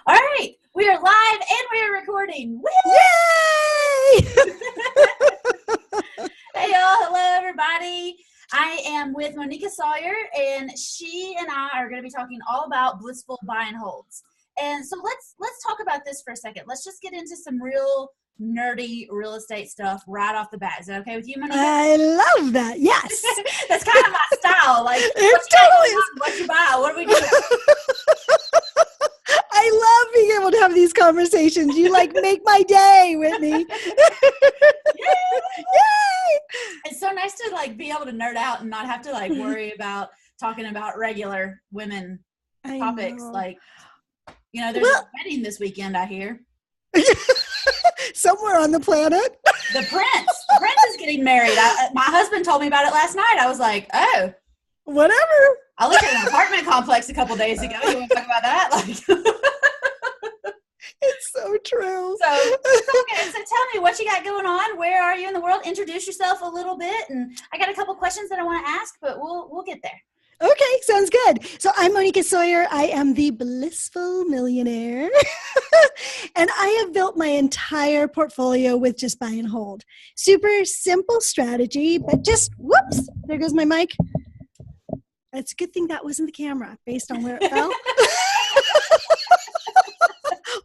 All right, we are live and we are recording. Yay! Hey y'all, hello everybody. I am with Monica Sawyer, and she and I are going to be talking all about Blissful buy and holds. And so let's talk about this for a second. Let's just get into some real nerdy real estate stuff right off the bat. Is that okay with you, Monica? I love that. Yes. That's kind of my style. Like, It totally is. What you buy? What are we doing? I love being able to have these conversations. You make my day, Whitney. Yay! It's so nice to be able to nerd out and not have to worry about talking about regular women topics. There's a wedding this weekend, I hear. Somewhere on the planet. The prince is getting married. My husband told me about it last night. I was like, oh, whatever. I looked at an apartment complex a couple days ago. You want to talk about that? It's so true. So tell me what you got going on. Where are you in the world? Introduce yourself a little bit. And I got a couple questions that I want to ask, but we'll get there. Okay, sounds good. So I'm Monica Sawyer. I am the Blissful Millionaire. And I have built my entire portfolio with just buy and hold. Super simple strategy, but just, whoops, there goes my mic. It's a good thing that wasn't the camera based on where it fell.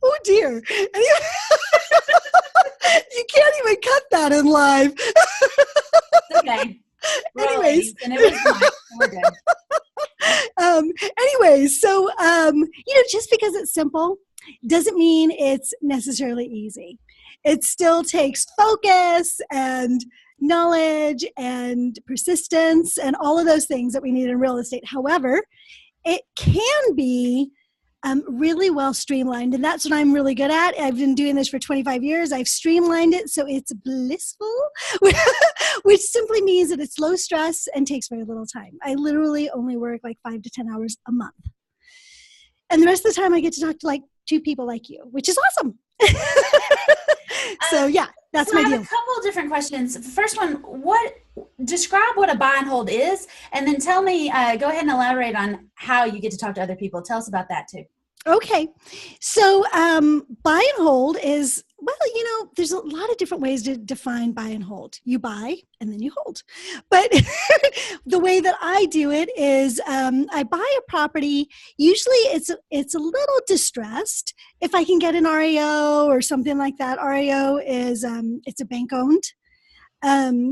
Oh dear. You can't even cut that in live. It's okay. Anyways. And it was fine. We're good. So, just because it's simple doesn't mean it's necessarily easy. It still takes focus and knowledge and persistence and all of those things that we need in real estate. However, it can be really well streamlined, and that's what I'm really good at. I've been doing this for 25 years. I've streamlined it so it's blissful, which simply means that it's low stress and takes very little time. I literally only work 5 to 10 hours a month. And the rest of the time I get to talk to two people like you, which is awesome. So yeah, that's my deal. I have a couple of different questions. The first one, describe what a buy and hold is, and then tell me, go ahead and elaborate on how you get to talk to other people. Tell us about that too. Okay. So buy and hold is, there's a lot of different ways to define buy and hold. You buy and then you hold. But the way that I do it is I buy a property. Usually it's a little distressed. If I can get an REO or something like that. REO is, it's a bank owned.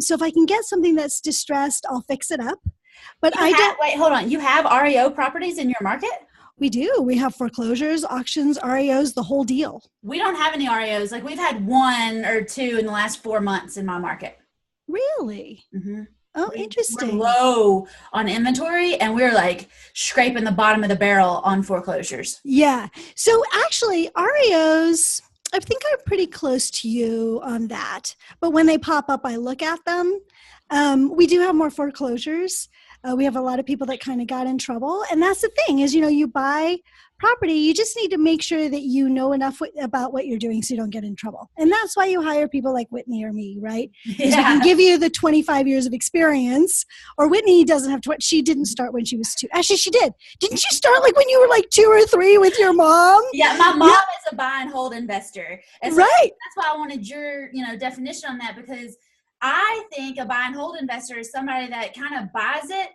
So if I can get something that's distressed, I'll fix it up. But wait, hold on. You have REO properties in your market? We do. We have foreclosures, auctions, REOs, the whole deal. We don't have any REOs. We've had 1 or 2 in the last 4 months in my market. Really? Mm-hmm. Oh, interesting. We're low on inventory, and we're scraping the bottom of the barrel on foreclosures. Yeah. So actually, REOs, I think I'm pretty close to you on that. But when they pop up, I look at them. We do have more foreclosures. We have a lot of people that kind of got in trouble. And that's the thing is, you buy property, you just need to make sure that you know enough about what you're doing so you don't get in trouble. And that's why you hire people like Whitney or me, right? Because we can give you the 25 years of experience. Or Whitney doesn't have to, she didn't start when she was 2. Actually, she did. Didn't you start when you were 2 or 3 with your mom? Yeah, my mom is a buy and hold investor. And so right. That's why I wanted your, definition on that, because I think a buy and hold investor is somebody that kind of buys it,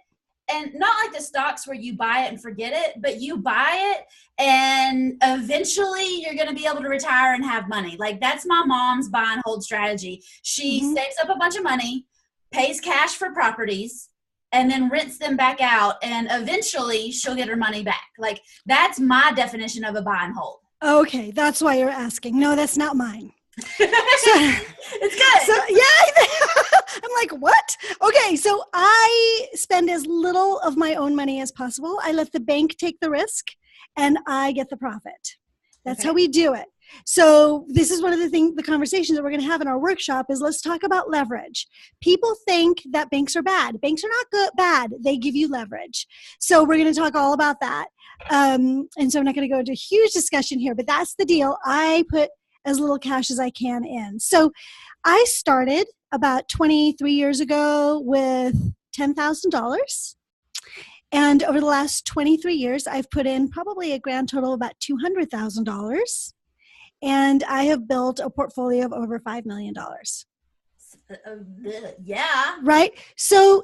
and not like the stocks where you buy it and forget it, but you buy it and eventually you're going to be able to retire and have money. That's my mom's buy and hold strategy. She saves up a bunch of money, pays cash for properties, and then rents them back out, and eventually she'll get her money back. That's my definition of a buy and hold. Okay, that's why you're asking. No, that's not mine. It's good. So, yeah, I'm like, what? Okay, so I spend as little of my own money as possible. I let the bank take the risk, and I get the profit. That's how we do it. So this is one of the conversations that we're going to have in our workshop is let's talk about leverage. People think that banks are bad. Banks are not bad. They give you leverage. So we're going to talk all about that. And so I'm not going to go into a huge discussion here, but that's the deal. I put as little cash as I can in. So I started about 23 years ago with $10,000. And over the last 23 years, I've put in probably a grand total of about $200,000. And I have built a portfolio of over $5 million. Yeah. Right. So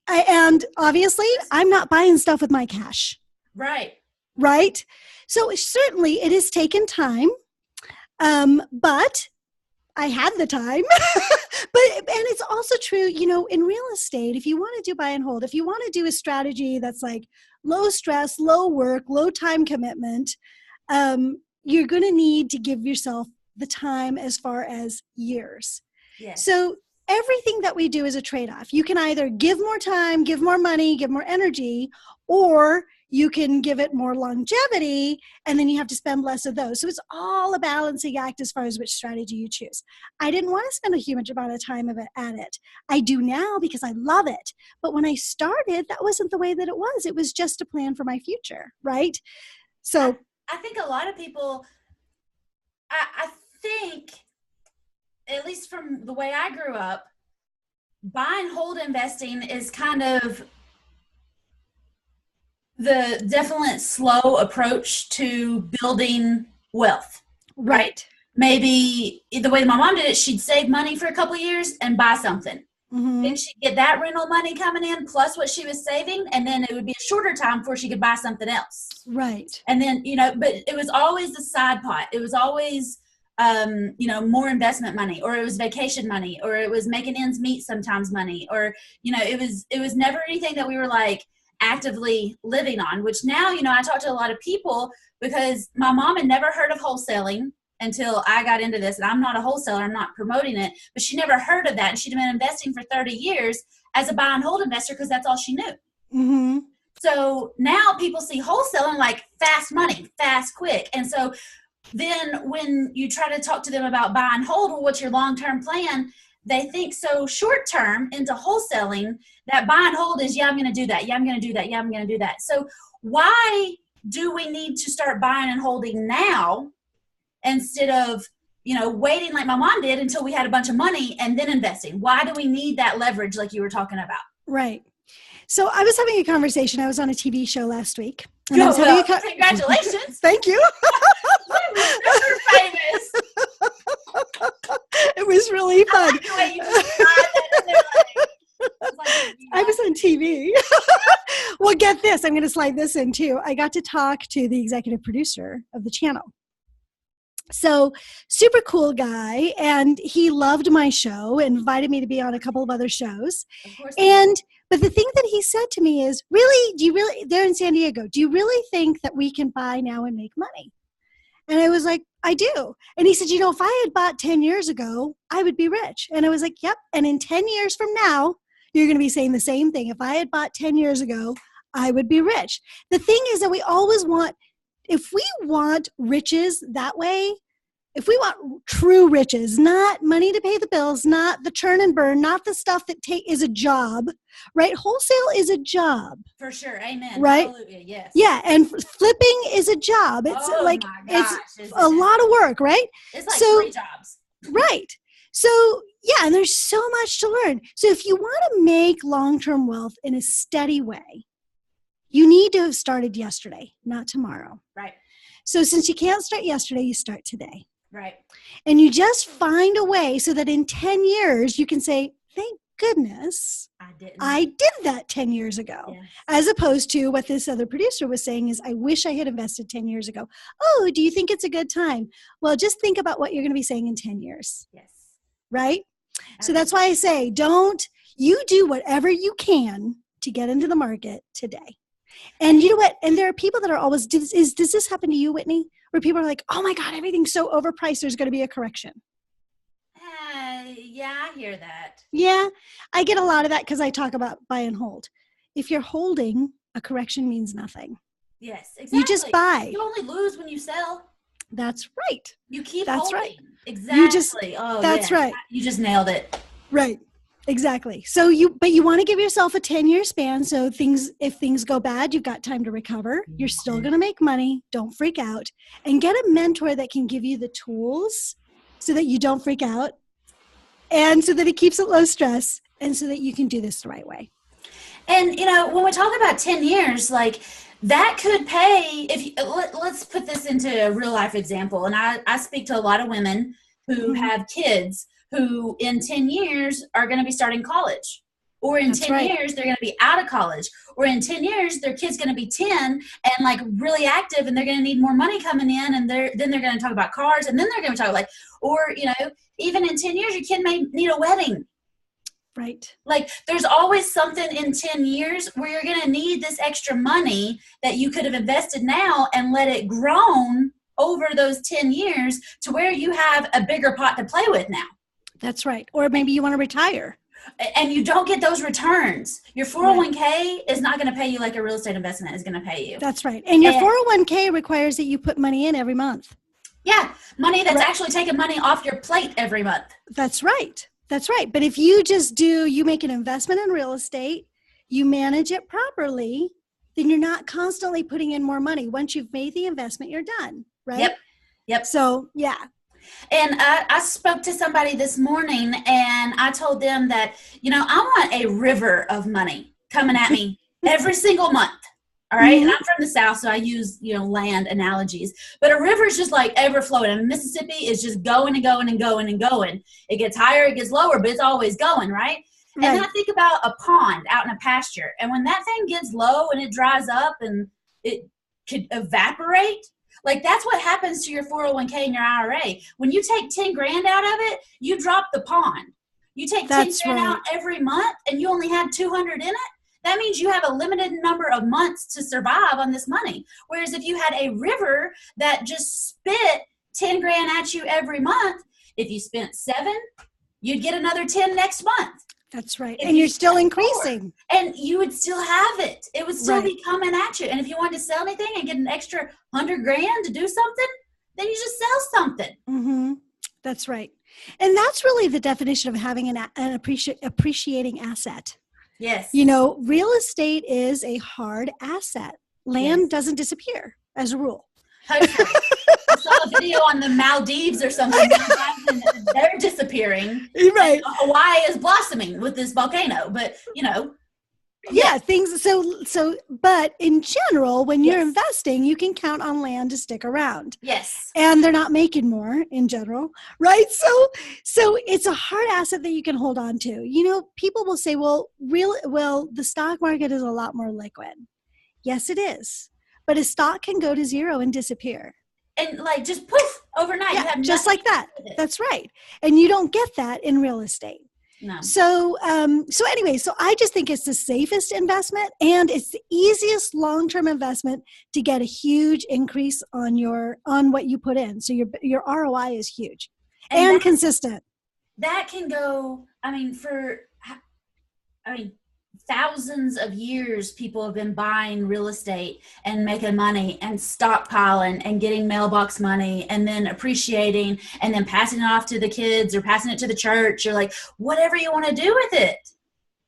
and obviously I'm not buying stuff with my cash. Right. Right. So certainly it has taken time. But I had the time. And it's also true, in real estate, if you want to do buy and hold, if you want to do a strategy that's like low stress, low work, low time commitment, you're going to need to give yourself the time as far as years. Yes. So everything that we do is a trade-off. You can either give more time, give more money, give more energy, or you can give it more longevity, and then you have to spend less of those. So it's all a balancing act as far as which strategy you choose. I didn't want to spend a huge amount of time at it. I do now because I love it. But when I started, that wasn't the way that it was. It was just a plan for my future, right? So I think a lot of people, I think, at least from the way I grew up, buy and hold investing is kind of the definite slow approach to building wealth. Right. Maybe the way my mom did it, she'd save money for a couple of years and buy something. Mm-hmm. Then she'd get that rental money coming in plus what she was saving, and then it would be a shorter time before she could buy something else. Right. And then, but it was always the side pot. It was always, more investment money, or it was vacation money, or it was making ends meet sometimes money, or, it was never anything that we were like actively living on, which now, I talk to a lot of people because my mom had never heard of wholesaling until I got into this. And I'm not a wholesaler, I'm not promoting it, but she never heard of that. And she'd been investing for 30 years as a buy and hold investor because that's all she knew. Mm-hmm. So now people see wholesaling like fast money, fast, quick. And so then when you try to talk to them about buy and hold, well, what's your long-term plan? They think so short-term into wholesaling that buy and hold is, yeah, I'm going to do that. Yeah, I'm going to do that. Yeah, I'm going to do that. So why do we need to start buying and holding now instead of, waiting like my mom did until we had a bunch of money and then investing? Why do we need that leverage like you were talking about? Right. So I was having a conversation. I was on a TV show last week. And congratulations. Thank you. You're famous. It was really fun. I like the way you described that. I was on TV. Well, get this. I'm going to slide this in too. I got to talk to the executive producer of the channel. So super cool guy. And he loved my show and invited me to be on a couple of other shows. Of course. But the thing that he said to me is, really, they're in San Diego, do you really think that we can buy now and make money? And I was like, I do. And he said, if I had bought 10 years ago, I would be rich. And I was like, yep. And in 10 years from now, you're going to be saying the same thing. If I had bought 10 years ago, I would be rich. The thing is that we always if we want riches that way, if we want true riches, not money to pay the bills, not the churn and burn, not the stuff that is a job, right? Wholesale is a job. For sure. Amen. Right? Absolutely. Yes. Yeah. And flipping is a job. It's it's a lot of work, right? It's like 3 jobs. Right. So, yeah, and there's so much to learn. So if you want to make long-term wealth in a steady way, you need to have started yesterday, not tomorrow. Right. So since you can't start yesterday, you start today. Right. And you just find a way so that in 10 years, you can say, thank goodness I did that 10 years ago. Yes. As opposed to what this other producer was saying is, I wish I had invested 10 years ago. Oh, do you think it's a good time? Well, just think about what you're going to be saying in 10 years. Yes. Right? So that's why I say, you do whatever you can to get into the market today. And you know what? And there are people that are always, does this happen to you, Whitney? Where people are like, oh my God, everything's so overpriced, there's going to be a correction. Yeah, I hear that. Yeah, I get a lot of that because I talk about buy and hold. If you're holding, a correction means nothing. Yes, exactly. You just buy. You only lose when you sell. That's right. You keep That's holding. Right. Exactly. That's right. You just nailed it. Right. Exactly. So you want to give yourself a 10-year span. So if things go bad, you've got time to recover. You're still going to make money. Don't freak out, and get a mentor that can give you the tools so that you don't freak out, and so that it keeps it low stress, and so that you can do this the right way. And when we talk about 10 years, like that could pay if let's put this into a real life example. And I speak to a lot of women who Mhm. have kids who in 10 years are going to be starting college. Or in That's 10 right. years, they're going to be out of college. Or in 10 years, their kid's going to be 10 and like really active and they're going to need more money coming in. And then they're going to talk about cars. And then they're going to talk like, or, even in 10 years, your kid may need a wedding. Right. Like there's always something in 10 years where you're going to need this extra money that you could have invested now and let it grown over those 10 years to where you have a bigger pot to play with now. That's right. Or maybe you want to retire. And you don't get those returns. Your 401k Right. is not going to pay you like a real estate investment is going to pay you. That's right. And your 401k requires that you put money in every month. Yeah, money that's Right. actually taking money off your plate every month. That's right. That's right. But if you you make an investment in real estate, you manage it properly, then you're not constantly putting in more money. Once you've made the investment, you're done. Right? Yep. So, yeah. And I spoke to somebody this morning and I told them that, I want a river of money coming at me every single month. All right. Mm-hmm. And I'm from the South, so I use, land analogies. But a river is just like ever flowing. And Mississippi is just going and going and going and going. It gets higher, it gets lower, but it's always going, right? And then I think about a pond out in a pasture. And when that thing gets low and it dries up and it could evaporate, like that's what happens to your 401k and your IRA. When you take 10 grand out of it, you drop the pond. You take 10 grand out every month and you only have 200 in it. That means you have a limited number of months to survive on this money. Whereas if you had a river that just spit 10 grand at you every month, if you spent 7, you'd get another 10 next month. That's right. And you're still increasing. 4, and you would still have it. It would still be coming at you. And if you wanted to sell anything and get an extra 100 grand to do something, then you just sell something. Mm-hmm. That's right. And that's really the definition of having an appreciating asset. Yes. Real estate is a hard asset. Land doesn't disappear as a rule. Hopefully. I saw a video on the Maldives or something. And they're disappearing. Right. Hawaii is blossoming with this volcano, but Yeah, things. But in general, when you're investing, you can count on land to stick around. Yes. And they're not making more in general, right? So it's a hard asset that you can hold on to. People will say, well, the stock market is a lot more liquid. Yes, it is. But a stock can go to zero and disappear. And like just poof, overnight. Yeah, you have just like that. That's right. And you don't get that in real estate. No. So anyway, I just think it's the safest investment and it's the easiest long-term investment to get a huge increase on what you put in. So your ROI is huge and consistent. That can go, thousands of years people have been buying real estate and making money and stockpiling and getting mailbox money and then appreciating and then passing it off to the kids or passing it to the church or like whatever you want to do with it.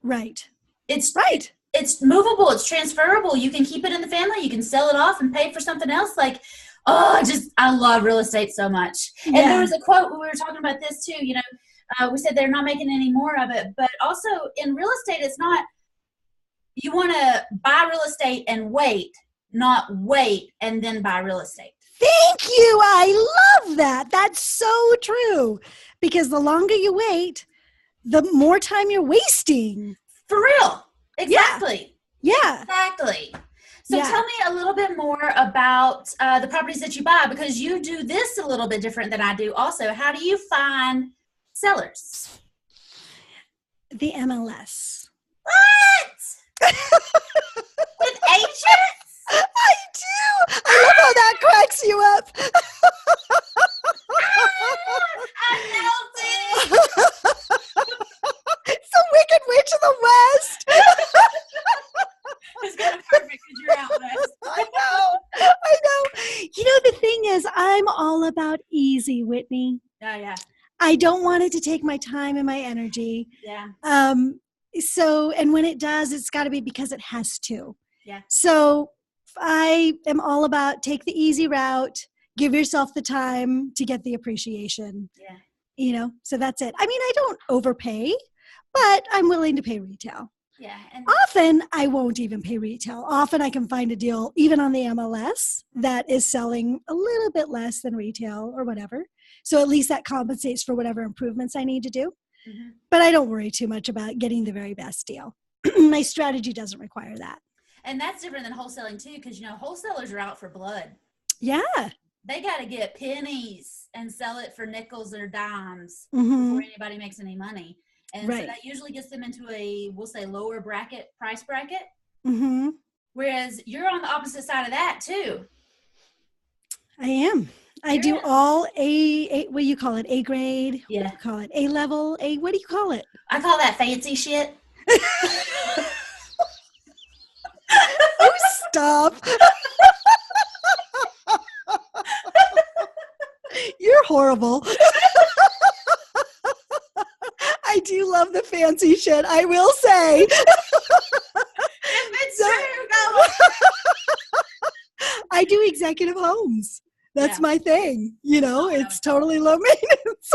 Right. It's right. It's movable. It's transferable. You can keep it in the family. You can sell it off and pay for something else. Like, I love real estate so much. And there was a quote when we were talking about this too, we said they're not making any more of it, but also in real estate, it's not, you want to buy real estate and wait, not wait and then buy real estate. Thank you. I love that. That's so true. Because the longer you wait, the more time you're wasting. For real. Exactly. Yeah. Exactly. So tell me a little bit more about the properties that you buy, because you do this a little bit different than I do also. How do you find sellers? The MLS. What? With agents? I do. I love how that cracks you up. I'm melting. It's the Wicked Witch of the West. It's kind of perfect because you're out west. I know. The thing is, I'm all about easy, Whitney. Oh, yeah. I don't want it to take my time and my energy. Yeah. And when it does, it's got to be because it has to. Yeah. So I am all about take the easy route, give yourself the time to get the appreciation. Yeah. So that's it. I don't overpay, but I'm willing to pay retail. Yeah. And Often I won't even pay retail. Often I can find a deal even on the MLS that is selling a little bit less than retail or whatever. So at least that compensates for whatever improvements I need to do. mm-hmm. But I don't worry too much about getting the very best deal. My strategy doesn't require that. And that's different than wholesaling too, because wholesalers are out for blood. Yeah. They got to get pennies and sell it for nickels or dimes Mm-hmm. before anybody makes any money. And so that usually gets them into we'll say lower price bracket. Mm-hmm. Whereas you're on the opposite side of that too. I am. I do all A, what do you call it? A grade? Yeah. What do you call it? A level? What do you call it? I call that fancy shit. Oh, stop. You're horrible. I do love the fancy shit, I will say. If it's true, go. I do executive homes. That's my thing. It's totally low maintenance.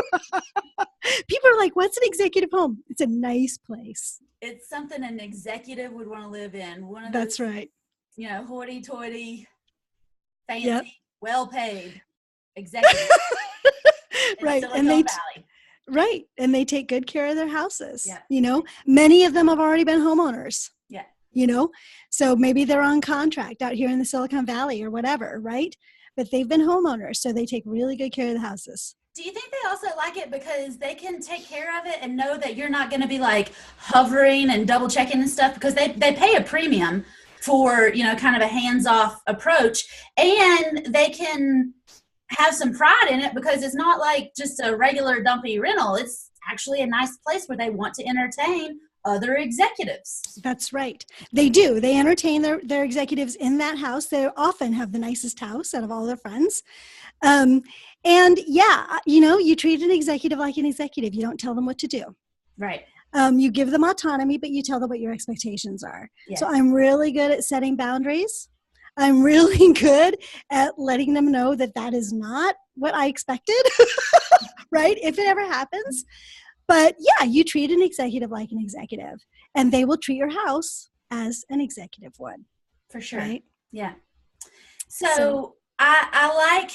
People are like, what's an executive home? It's a nice place. It's something an executive would want to live in. One of That's those, right. hoity-toity, fancy, Yep. well-paid executive. Right. And Valley. Right. And they take good care of their houses. Yeah. Many of them have already been homeowners. Yeah. So maybe they're on contract out here in the Silicon Valley or whatever, right? But they've been homeowners, so they take really good care of the houses. Do you think they also like it because they can take care of it and know that you're not going to be like hovering and double checking and stuff, because they pay a premium for, kind of a hands-off approach, and they can have some pride in it because it's not like just a regular dumpy rental. It's actually a nice place where they want to entertain other executives. That's right. They do. They entertain their executives in that house. They often have the nicest house out of all their friends. And yeah, you treat an executive like an executive. You don't tell them what to do. Right. You give them autonomy, but you tell them what your expectations are. Yes. So I'm really good at setting boundaries. I'm really good at letting them know that is not what I expected, right? If it ever happens. But yeah, you treat an executive like an executive, and they will treat your house as an executive would. For sure. Right? Yeah. So I like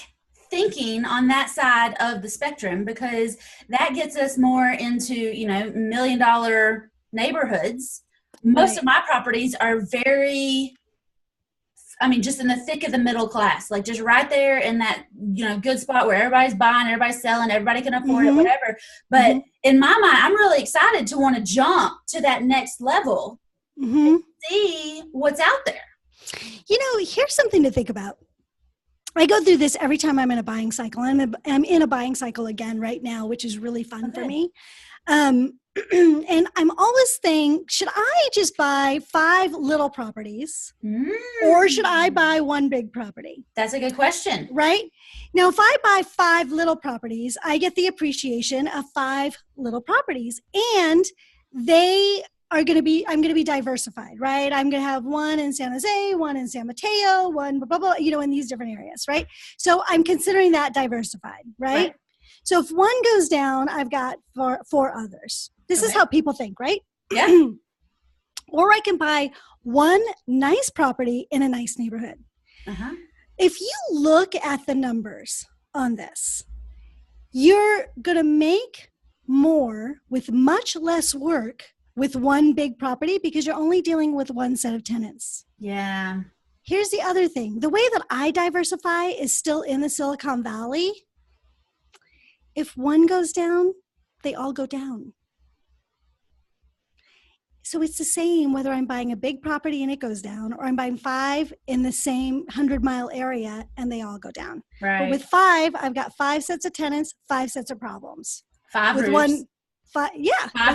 thinking on that side of the spectrum, because that gets us more into, $1 million neighborhoods. Most of my properties are just in the thick of the middle class, like just right there in that, good spot where everybody's buying, everybody's selling, everybody can afford it, whatever. But in my mind, I'm really excited to want to jump to that next level and see what's out there. Here's something to think about. I go through this every time I'm in a buying cycle. I'm in a buying cycle again right now, which is really fun for me. And I'm always thinking, should I just buy 5 little properties or should I buy 1 big property? That's a good question. Right? Now, if I buy 5 little properties, I get the appreciation of 5 little properties, and I'm going to be diversified, right? I'm going to have 1 in San Jose, 1 in San Mateo, 1, blah, blah, blah, in these different areas, right? So I'm considering that diversified, right? So if 1 goes down, I've got 4 others. This is how people think, right? Yeah. Or I can buy 1 nice property in a nice neighborhood. Uh-huh. If you look at the numbers on this, you're going to make more with much less work with 1 big property because you're only dealing with 1 set of tenants. Yeah. Here's the other thing. The way that I diversify is still in the Silicon Valley. If 1 goes down, they all go down. So it's the same whether I'm buying a big property and it goes down, or I'm buying 5 in the same 100-mile area and they all go down. Right. But with 5, I've got 5 sets of tenants, 5 sets of problems. 5 with roofs. 5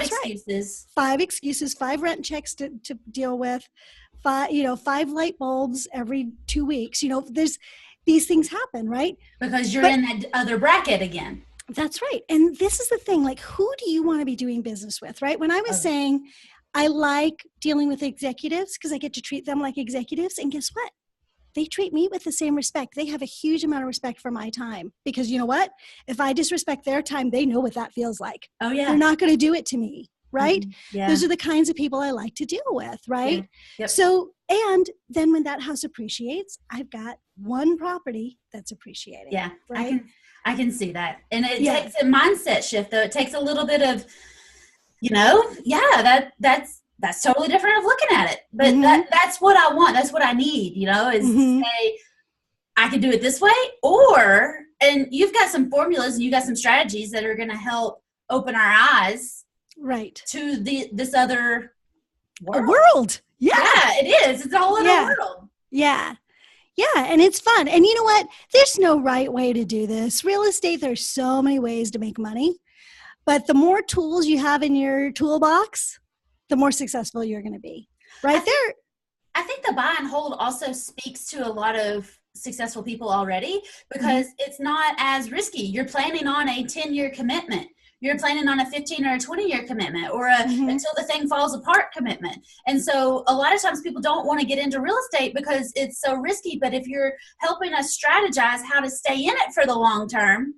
excuses. Right. 5 excuses, 5 rent checks to deal with, 5 light bulbs every 2 weeks. There's these things happen, right? Because you're in that other bracket again. That's right. And this is the thing, like, who do you want to be doing business with, right? When I was saying I like dealing with executives because I get to treat them like executives, and guess what? They treat me with the same respect. They have a huge amount of respect for my time, because you know what? If I disrespect their time, they know what that feels like. Oh, yeah. They're not going to do it to me. right? Yeah. Those are the kinds of people I like to deal with, right? Yeah. Yep. So, and then when that house appreciates, I've got one property that's appreciating. Yeah, right? I can see that. And it takes a mindset shift, though. It takes a little bit of, that's totally different of looking at it. But that's what I want. That's what I need, is to say, I can do it this way, and you've got some formulas and you've got some strategies that are going to help open our eyes to this other world. A world. Yeah. Yeah, it is. It's a whole other world. Yeah. Yeah, and it's fun. And you know what? There's no right way to do this. Real estate, there's so many ways to make money. But the more tools you have in your toolbox, the more successful you're going to be. I think the buy and hold also speaks to a lot of successful people already because it's not as risky. You're planning on a 10-year commitment. You're planning on a 15 or a 20-year commitment or until the thing falls apart commitment. And so a lot of times people don't want to get into real estate because it's so risky. But if you're helping us strategize how to stay in it for the long term,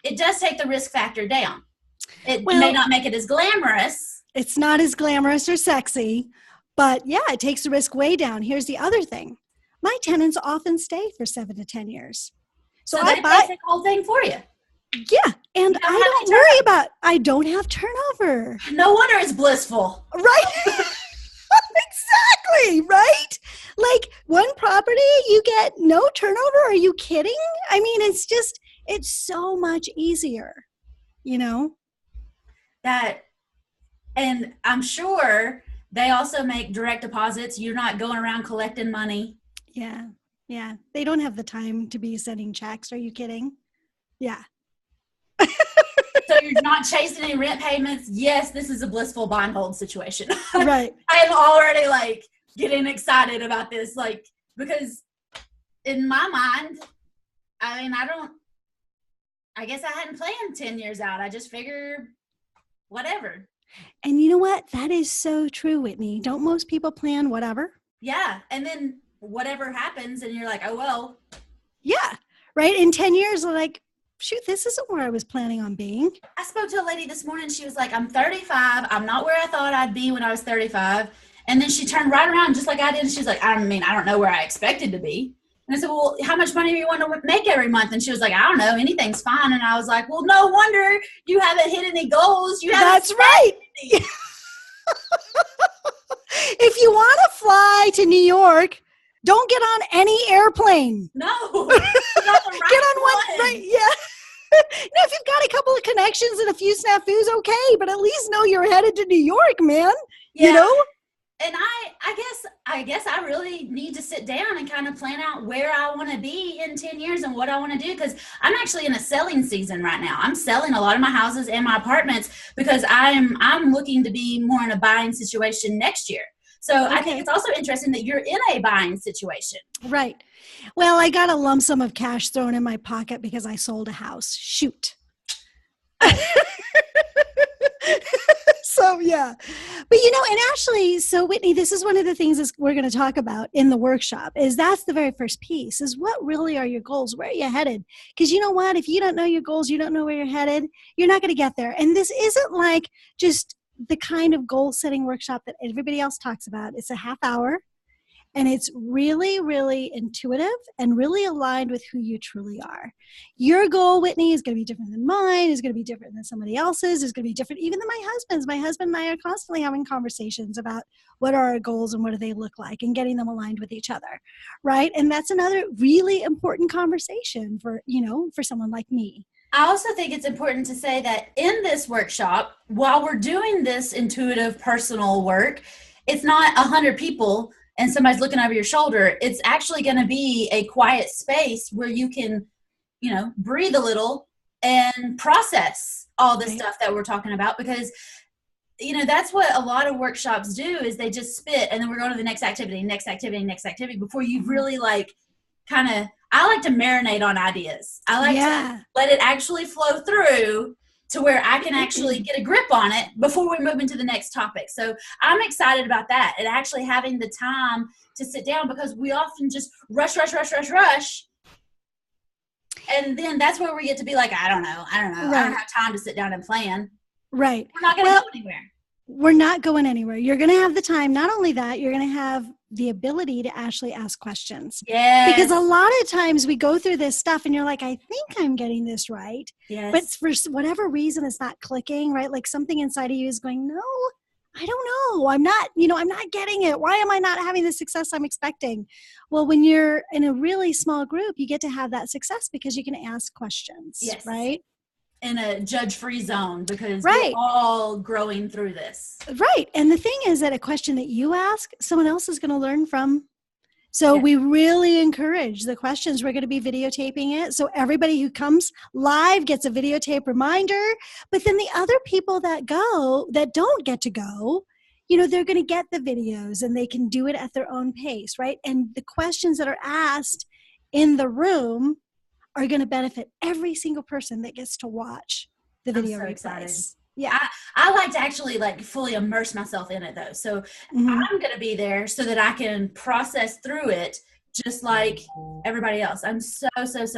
it does take the risk factor down. It may not make it as glamorous. It's not as glamorous or sexy, but it takes the risk way down. Here's the other thing. My tenants often stay for 7 to 10 years. So they take the whole thing for you. Yeah, and I don't have turnover. No wonder it's blissful. Right? Exactly, right? Like one property, you get no turnover. Are you kidding? I mean, it's so much easier, And I'm sure they also make direct deposits. You're not going around collecting money. Yeah. They don't have the time to be sending checks. Are you kidding? Yeah. So you're not chasing any rent payments. Yes, this is a blissful buy and hold situation. Right. I'm already getting excited about this, because in my mind, I guess I hadn't planned 10 years out. I just figured whatever. And you know what? That is so true, Whitney. Don't most people plan whatever? Yeah. And then whatever happens and you're like, oh, well. Yeah. Right. In 10 years, we're like, shoot, this isn't where I was planning on being. I spoke to a lady this morning. She was like, I'm 35. I'm not where I thought I'd be when I was 35. And then she turned right around just like I did. And she's like, I don't know where I expected to be. And I said, well, how much money do you want to make every month? And she was like, I don't know. Anything's fine. And I was like, well, no wonder you haven't hit any goals. That's right. If you want to fly to New York, don't get on any airplane. No. Get on one. Right, yeah. If you've got a couple of connections and a few snafus, okay, but at least know you're headed to New York, man. Yeah. And I guess I really need to sit down and kind of plan out where I want to be in 10 years and what I want to do, because I'm actually in a selling season right now. I'm selling a lot of my houses and my apartments because I'm looking to be more in a buying situation next year. So I think it's also interesting that you're in a buying situation. Right. Well, I got a lump sum of cash thrown in my pocket because I sold a house. Shoot. So, yeah. But, and actually, so Whitney, this is one of the things we're going to talk about in the workshop that's the very first piece is what really are your goals? Where are you headed? Because you know what? If you don't know your goals, you don't know where you're headed, you're not going to get there. And this isn't like just the kind of goal setting workshop that everybody else talks about. It's a half hour. And it's really, really intuitive and really aligned with who you truly are. Your goal, Whitney, is going to be different than mine, is going to be different than somebody else's, is going to be different even than my husband's. My husband and I are constantly having conversations about what are our goals and what do they look like and getting them aligned with each other, right? And that's another really important conversation for someone like me. I also think it's important to say that in this workshop, while we're doing this intuitive personal work, it's not 100 people and somebody's looking over your shoulder. It's actually going to be a quiet space where you can, breathe a little and process all the stuff that we're talking about, because, that's what a lot of workshops do is they just spit and then we're going to the next activity before you really I like to marinate on ideas. I like to let it actually flow through to where I can actually get a grip on it before we move into the next topic. So I'm excited about that and actually having the time to sit down, because we often just rush. And then that's where we get to be like, I don't know. Right. I don't have time to sit down and plan. Right. We're not going to go anywhere. we're not going anywhere. You're going to have the time. Not only that, you're going to have the ability to actually ask questions. Yes. Because a lot of times we go through this stuff and you're like, I think I'm getting this right. Yes. But for whatever reason, it's not clicking, right? Like something inside of you is going, no, I don't know. I'm not getting it. Why am I not having the success I'm expecting? Well, when you're in a really small group, you get to have that success because you can ask questions, yes. right? In a judge-free zone because right. we're all growing through this. Right. And the thing is that a question that you ask, someone else is going to learn from. So we really encourage the questions. We're going to be videotaping it. So everybody who comes live gets a videotape reminder. But then the other people that don't get to go, they're going to get the videos and they can do it at their own pace, right? And the questions that are asked in the room are going to benefit every single person that gets to watch the video replays. Excited. Yeah. I like to actually fully immerse myself in it though. So I'm going to be there so that I can process through it just like everybody else. I'm so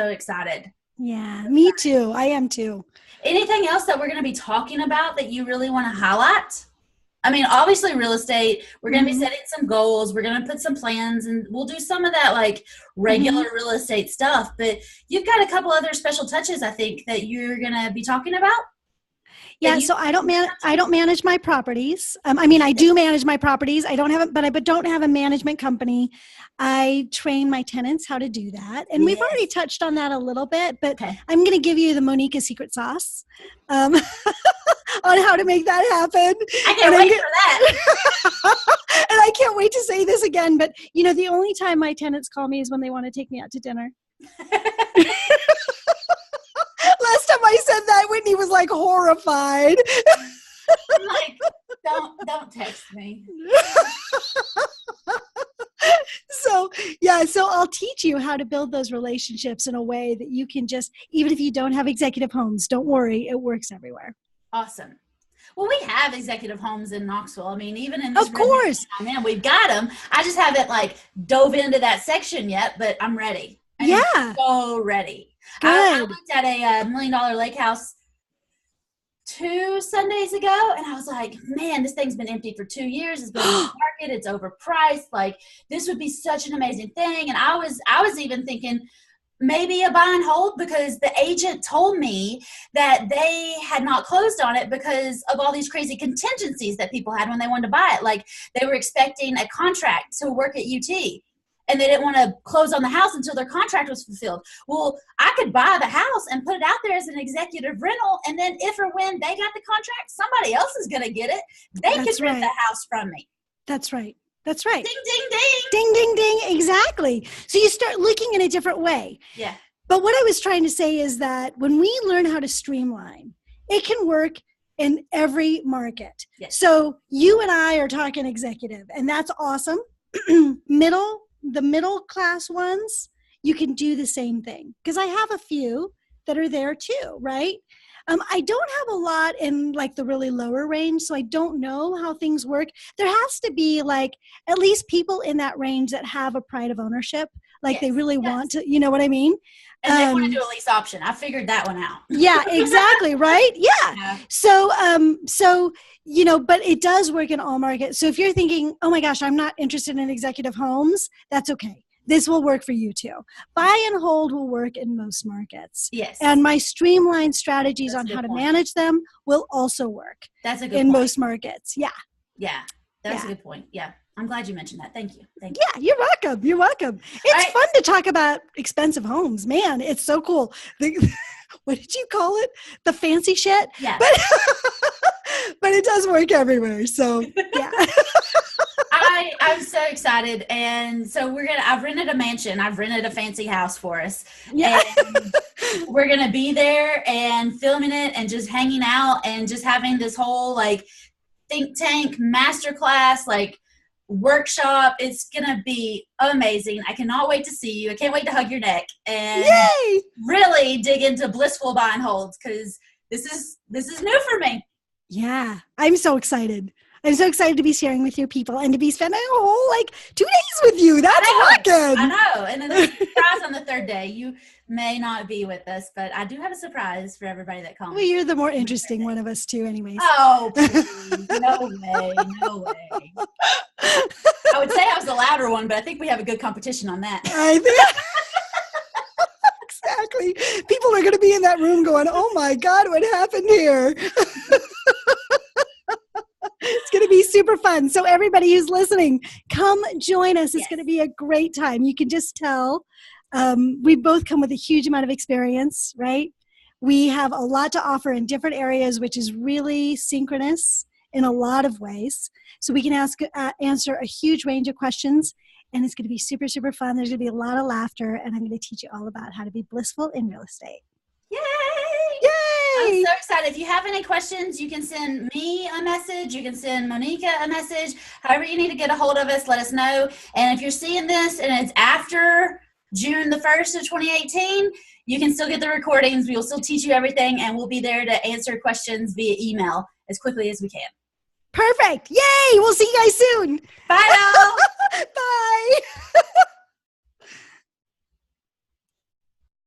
excited. Yeah, me too. I am too. Anything else that we're going to be talking about that you really want to highlight? I mean, obviously real estate, we're going to be setting some goals. We're going to put some plans and we'll do some of that regular real estate stuff, but you've got a couple other special touches, I think, that you're going to be talking about. Yeah, so I don't manage my properties. I do manage my properties. I don't have a management company. I train my tenants how to do that. And we've already touched on that a little bit, but I'm going to give you the Monica secret sauce on how to make that happen. I can't wait for that. And I can't wait to say this again, but the only time my tenants call me is when they want to take me out to dinner. Last time I said that, Whitney was horrified. I'm don't text me. So I'll teach you how to build those relationships in a way that you can just, even if you don't have executive homes, don't worry, it works everywhere. Awesome. Well, we have executive homes in Knoxville. I mean, even in this, of course, we've got them. I just haven't dove into that section yet, but I'm ready. I'm so ready. Good. I looked at a $1 million lake house 2 Sundays ago, and I was like, man, this thing's been empty for 2 years. It's been on the market. It's overpriced. This would be such an amazing thing. And I was even thinking maybe a buy and hold because the agent told me that they had not closed on it because of all these crazy contingencies that people had when they wanted to buy it. They were expecting a contract to work at UT. And they didn't want to close on the house until their contract was fulfilled. Well, I could buy the house and put it out there as an executive rental. And then if or when they got the contract, somebody else is going to get it. They can rent the house from me. That's right. That's right. Ding, ding, ding. Ding, ding, ding. Exactly. So you start looking in a different way. Yeah. But what I was trying to say is that when we learn how to streamline, it can work in every market. Yes. So you and I are talking executive, and that's awesome. The middle class ones, you can do the same thing because I have a few that are there too, right? I don't have a lot in the really lower range, so I don't know how things work. There has to be at least people in that range that have a pride of ownership, they really want to, you know what I mean? And they want to do a lease option. I figured that one out. Yeah, exactly, right? Yeah. So, but it does work in all markets. So if you're thinking, oh my gosh, I'm not interested in executive homes, that's okay. This will work for you too. Buy and hold will work in most markets. Yes. And my streamlined strategies on how to manage them will also work. That's a good in point. most markets. Yeah. Yeah. That's a good point. Yeah. I'm glad you mentioned that. Thank you. Yeah, you're welcome. You're welcome. It's fun to talk about expensive homes. Man, it's so cool. What did you call it? The fancy shit? Yeah. But it does work everywhere. So, yeah. I'm so excited. And so I've rented a mansion. I've rented a fancy house for us. Yeah. And we're going to be there and filming it and just hanging out and just having this whole think tank masterclass, workshop. It's going to be amazing. I cannot wait to see you. I can't wait to hug your neck and really dig into Blissful buy and holds because this is new for me. Yeah, I'm so excited. I'm so excited to be sharing with your people and to be spending a whole 2 days with you. That's rocking. I know. And then there's a surprise on the third day. You may not be with us, but I do have a surprise for everybody that comes. Well, you're the more interesting one of us two anyways. Oh, please. No way. No way. I would say I was the louder one, but I think we have a good competition on that. I think. Exactly. People are going to be in that room going, oh my God, what happened here? It's going to be super fun. So everybody who's listening, come join us. It's going to be a great time. You can just tell we both come with a huge amount of experience, right? We have a lot to offer in different areas, which is really synchronous in a lot of ways. So we can answer a huge range of questions, and it's going to be super, super fun. There's going to be a lot of laughter, and I'm going to teach you all about how to be blissful in real estate. Yay! Yay! I'm so excited. If you have any questions, you can send me a message. You can send Monica a message. However you need to get a hold of us, let us know. And if you're seeing this and it's after June the 1st of 2018, you can still get the recordings. We will still teach you everything, and we'll be there to answer questions via email as quickly as we can. Perfect. Yay! We'll see you guys soon. Bye, y'all. Bye.